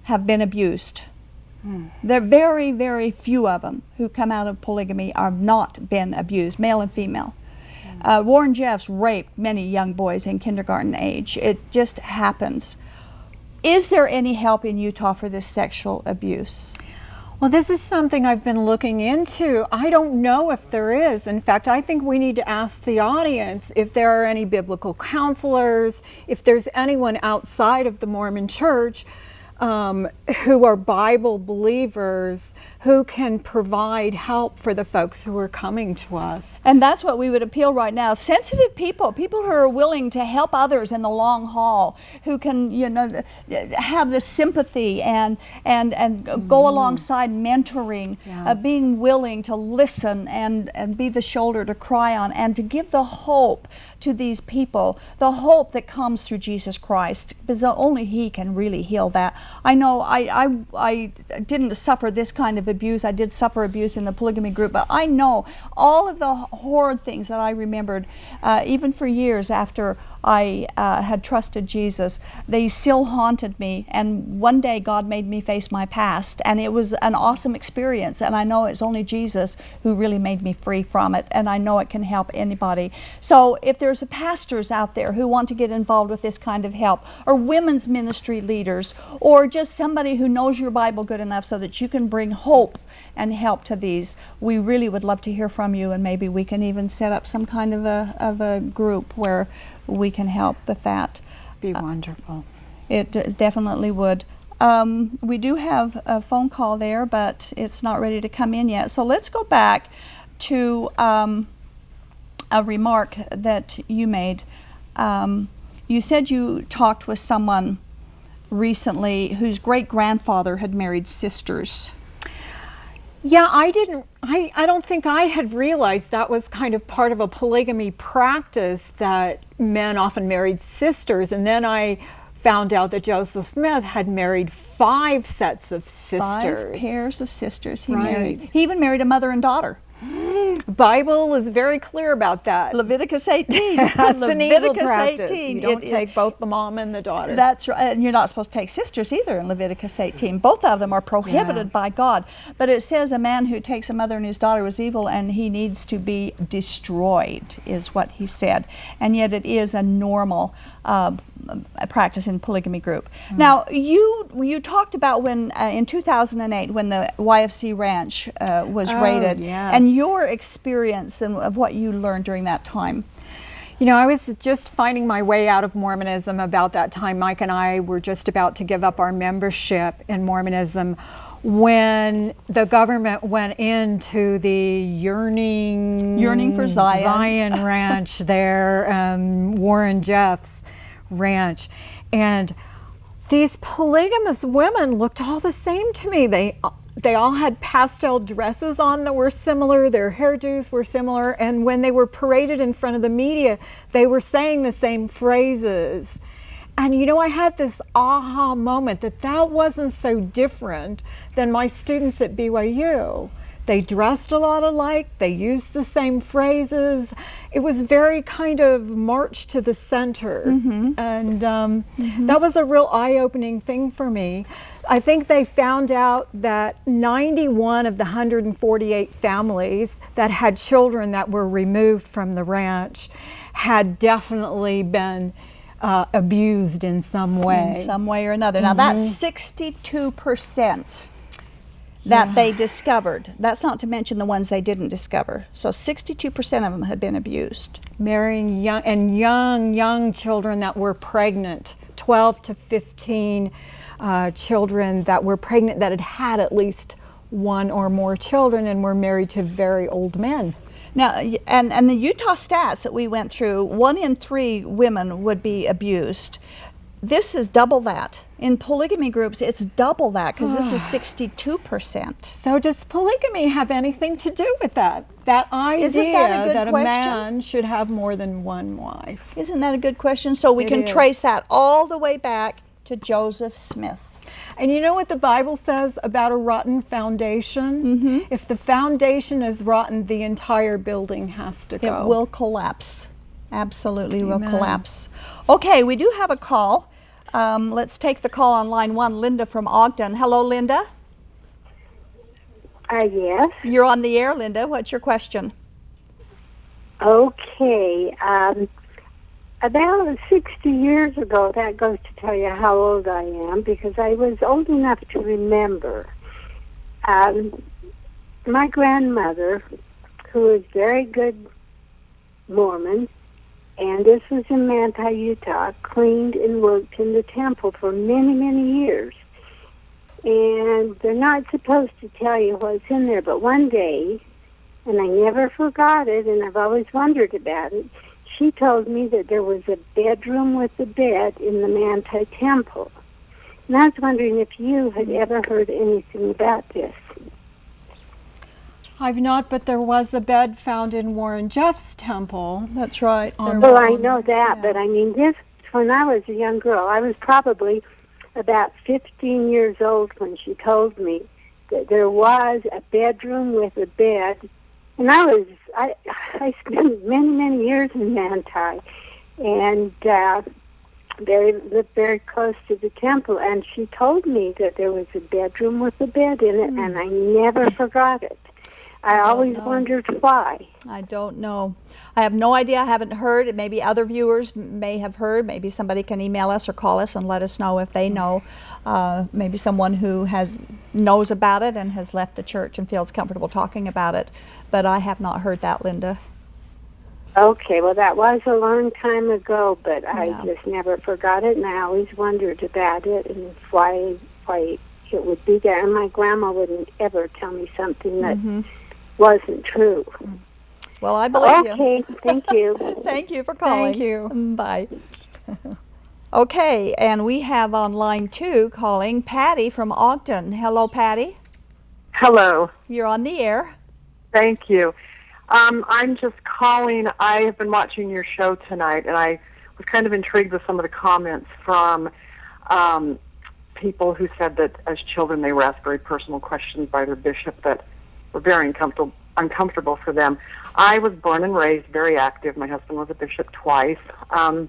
A: have been abused. There are very, very few of them who come out of polygamy are not been abused, male and female. Warren Jeffs raped many young boys in kindergarten age. It just happens. Is there any help in Utah for this sexual abuse?
B: Well, this is something I've been looking into. I don't know if there is. In fact, I think we need to ask the audience if there are any biblical counselors, if there's anyone outside of the Mormon Church who are Bible believers, who can provide help for the folks who are coming to us.
A: And that's what we would appeal right now. Sensitive people, people who are willing to help others in the long haul, who can, you know, have the sympathy and go alongside mentoring, being willing to listen and be the shoulder to cry on, and to give the hope to these people, the hope that comes through Jesus Christ, because only He can really heal that. I know I didn't suffer this kind of abuse. I did suffer abuse in the polygamy group, but I know all of the horrid things that I remembered, even for years after I had trusted Jesus, they still haunted me. And one day God made me face my past, and it was an awesome experience. And I know it's only Jesus who really made me free from it, and I know it can help anybody. So if there's pastors out there who want to get involved with this kind of help, or women's ministry leaders, or just somebody who knows your Bible good enough so that you can bring hope and help to these, we really would love to hear from you, and maybe we can even set up some kind of a group where we can help with that.
B: Be wonderful.
A: It definitely would. We do have a phone call there, but it's not ready to come in yet. So let's go back to a remark that you made. You said you talked with someone recently whose great-grandfather had married sisters.
B: Yeah, I don't think I had realized that was kind of part of a polygamy practice, that men often married sisters. And then I found out that Joseph Smith had married 5 sets of sisters.
A: 5 pairs of sisters he
B: Right.
A: married. He even married a mother and daughter.
B: The Bible is very clear about that.
A: Leviticus 18.
B: That's an evil practice.
A: 18.
B: You don't take both the mom and the daughter.
A: That's right. And you're not supposed to take sisters either in Leviticus 18. Both of them are prohibited by God. But it says a man who takes a mother and his daughter was evil, and he needs to be destroyed, is what he said. And yet it is a normal practice in polygamy group. Now, you talked about when in 2008 when the YFC Ranch was raided,
B: yes.
A: and your experience and of what you learned during that time.
B: You know, I was just finding my way out of Mormonism about that time. Mike and I were just about to give up our membership in Mormonism when the government went into the Yearning
A: for Zion
B: Ranch there, Warren Jeffs Ranch. And these polygamous women looked all the same to me. They all had pastel dresses on that were similar, their hairdos were similar, and when they were paraded in front of the media, they were saying the same phrases. And you know, I had this aha moment that wasn't so different than my students at BYU. They dressed a lot alike. They used the same phrases. It was very kind of march to the center. And that was a real eye-opening thing for me. I think they found out that 91 of the 148 families that had children that were removed from the ranch had definitely been abused in some way.
A: In some way or another. Now that's 62% that they discovered. That's not to mention the ones they didn't discover. So 62% of them had been abused.
B: Marrying young children that were pregnant, 12 to 15 children that were pregnant that had had at least one or more children and were married to very old men.
A: Now, and the Utah stats that we went through, 1 in 3 women would be abused. This is double that. In polygamy groups, it's double that because this is 62%.
B: So does polygamy have anything to do with that? That idea
A: Isn't that a good question?
B: A man should have more than one wife.
A: Isn't that a good question? So we can trace that all the way back to Joseph Smith.
B: And you know what the Bible says about a rotten foundation? If the foundation is rotten, the entire building has to go.
A: It will collapse. Absolutely will collapse. Okay, we do have a call. Let's take the call on line 1. Linda from Ogden. Hello, Linda.
D: Yes.
A: You're on the air, Linda. What's your question?
D: Okay. About 60 years ago, that goes to tell you how old I am, because I was old enough to remember. My grandmother, who was very good Mormon, and this was in Manti, Utah, cleaned and worked in the temple for many, many years. And they're not supposed to tell you what's in there, but one day, and I never forgot it, and I've always wondered about it, she told me that there was a bedroom with a bed in the Manti temple. And I was wondering if you had ever heard anything about this.
B: I've not, but there was a bed found in Warren Jeff's temple.
A: That's right.
D: Well, I know that, but I mean, this, when I was a young girl, I was probably about 15 years old when she told me that there was a bedroom with a bed. And I spent many, many years in Manti, and lived very close to the temple. And she told me that there was a bedroom with a bed in it, and I never forgot it. I always wondered why.
A: I don't know. I have no idea. I haven't heard. Maybe other viewers may have heard. Maybe somebody can email us or call us and let us know if they know. Maybe someone who knows about it and has left the church and feels comfortable talking about it. But I have not heard that, Linda.
D: Okay, well, that was a long time ago, but I just never forgot it, and I always wondered about it and why it would be there. And my grandma wouldn't ever tell me something that wasn't true.
A: Well, I believe you.
D: Okay, thank you.
A: Thank you for calling.
B: Thank you.
A: Bye. Okay, and we have on line 2 calling Patty from Ogden. Hello, Patty.
E: Hello.
A: You're on the air.
E: Thank you. I'm just calling. I have been watching your show tonight, and I was kind of intrigued with some of the comments from people who said that as children they were asked very personal questions by their bishop that were very uncomfortable for them. I was born and raised very active. My husband was a bishop twice. Out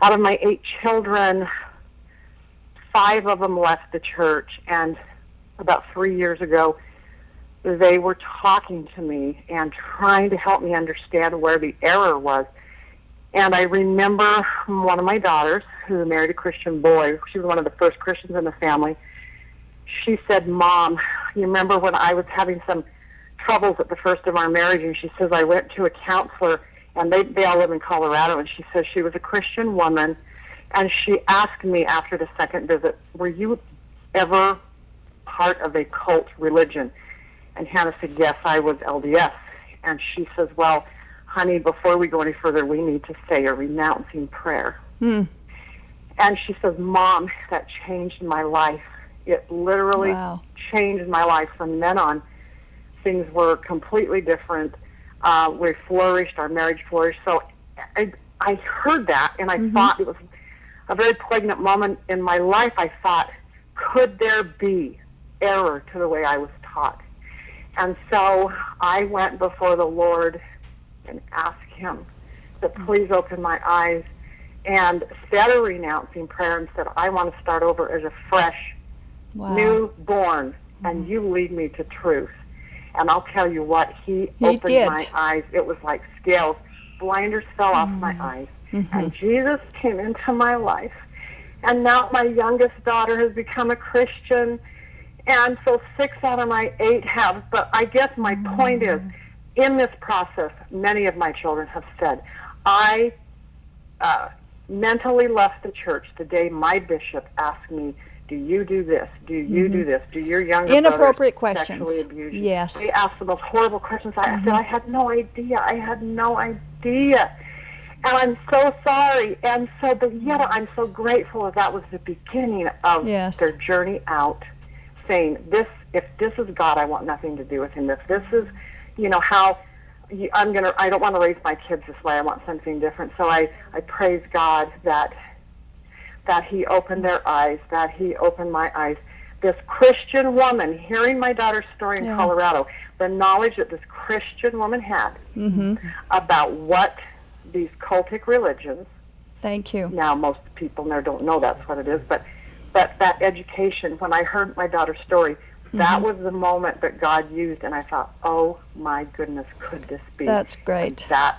E: of my 8 children, 5 of them left the church, and about 3 years ago, they were talking to me and trying to help me understand where the error was. And I remember one of my daughters, who married a Christian boy, she was one of the first Christians in the family, she said, "Mom, you remember when I was having some troubles at the first of our marriage?" And she says, "I went to a counselor," and they all live in Colorado, and she says she was a Christian woman, and she asked me after the second visit, "Were you ever part of a cult religion?" And Hannah said, "Yes, I was LDS." And she says, "Well, honey, before we go any further, we need to say a renouncing prayer." And she says, "Mom, that changed my life. It literally changed my life. From then on, things were completely different. We flourished, our marriage flourished." So I heard that, and I thought it was a very poignant moment in my life. I thought, could there be error to the way I was taught? And so I went before the Lord and asked him to please open my eyes. And instead of renouncing prayer, and said, I want to start over as a fresh, newborn, and you lead me to truth. And I'll tell you what, he opened my eyes. It was like scales. Blinders fell off my eyes. And Jesus came into my life. And now my youngest daughter has become a Christian. And so 6 out of my 8 have. But I guess my point is, in this process, many of my children have said, I mentally left the church the day my bishop asked me, do you do this? Do you do this? Do your younger
A: Inappropriate
E: brother
A: questions.
E: sexually abuse you?
A: Yes.
E: They asked the most horrible questions. I said, I had no idea. I had no idea. And I'm so sorry. And so, but yet I'm so grateful that was the beginning of their journey out, saying, if this is God, I want nothing to do with him. If this is, how I don't want to raise my kids this way. I want something different. So I praise God that he opened their eyes, that he opened my eyes. This Christian woman, hearing my daughter's story in Colorado, the knowledge that this Christian woman had about what these cultic religions.
A: Thank you.
E: Now, most people there don't know that's what it is, but that education, when I heard my daughter's story, that was the moment that God used, and I thought, oh my goodness, could this be?
A: That's great.
E: And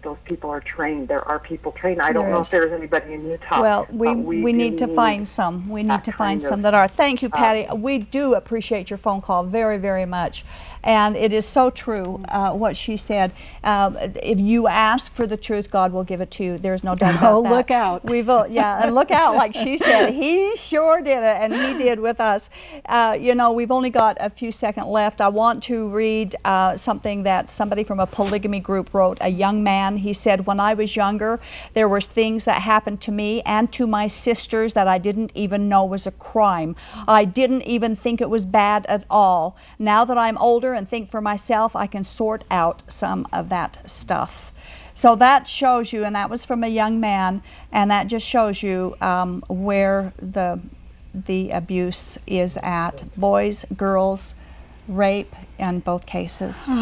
E: those people are trained. There are people trained. I don't know if there's anybody in Utah.
A: Well, we need to find some. We need to find some that are. Thank you, Patty. We do appreciate your phone call very, very much. And it is so true what she said. If you ask for the truth, God will give it to you. There's no doubt about that.
B: Look out.
A: And look out, like she said. He sure did it, and he did with us. We've only got a few seconds left. I want to read something that somebody from a polygamy group wrote, a young man. He said, when I was younger, there were things that happened to me and to my sisters that I didn't even know was a crime. I didn't even think it was bad at all. Now that I'm older and think for myself, I can sort out some of that stuff. So that shows you, and that was from a young man, and that just shows you where the abuse is at. Boys, girls, rape in both cases.
B: So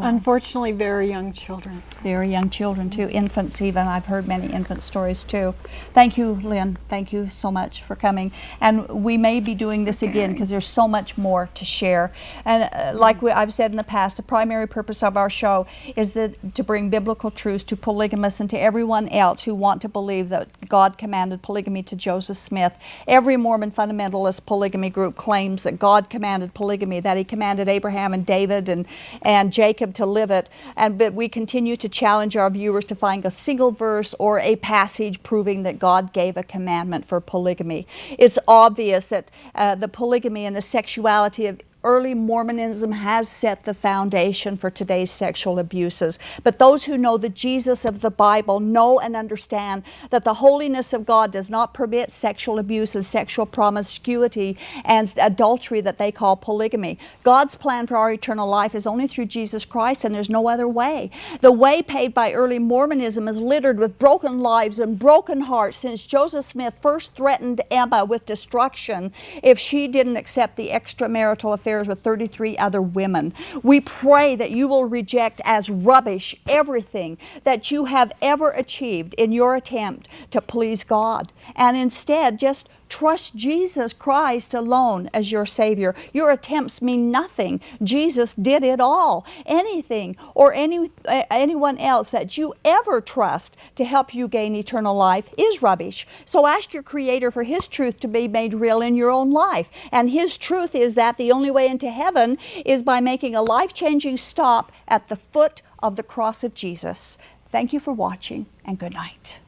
B: unfortunately, very young children.
A: Very young children too, infants even. I've heard many infant stories too. Thank you, Lynn. Thank you so much for coming. And we may be doing this again because there's so much more to share. And like I've said in the past, the primary purpose of our show is to bring biblical truths to polygamists and to everyone else who want to believe that God commanded polygamy to Joseph Smith. Every Mormon fundamentalist polygamy group claims that God commanded polygamy, that he commanded Abraham and David and Jacob to live it, but we continue to challenge our viewers to find a single verse or a passage proving that God gave a commandment for polygamy. It's obvious that the polygamy and the sexuality of early Mormonism has set the foundation for today's sexual abuses. But those who know the Jesus of the Bible know and understand that the holiness of God does not permit sexual abuse and sexual promiscuity and adultery that they call polygamy. God's plan for our eternal life is only through Jesus Christ, and there's no other way. The way paved by early Mormonism is littered with broken lives and broken hearts, since Joseph Smith first threatened Emma with destruction if she didn't accept the extramarital affair with 33 other women. We pray that you will reject as rubbish everything that you have ever achieved in your attempt to please God, and instead just trust Jesus Christ alone as your Savior. Your attempts mean nothing. Jesus did it all. Anything or anyone else that you ever trust to help you gain eternal life is rubbish. So ask your Creator for His truth to be made real in your own life. And His truth is that the only way into heaven is by making a life-changing stop at the foot of the cross of Jesus. Thank you for watching, and good night.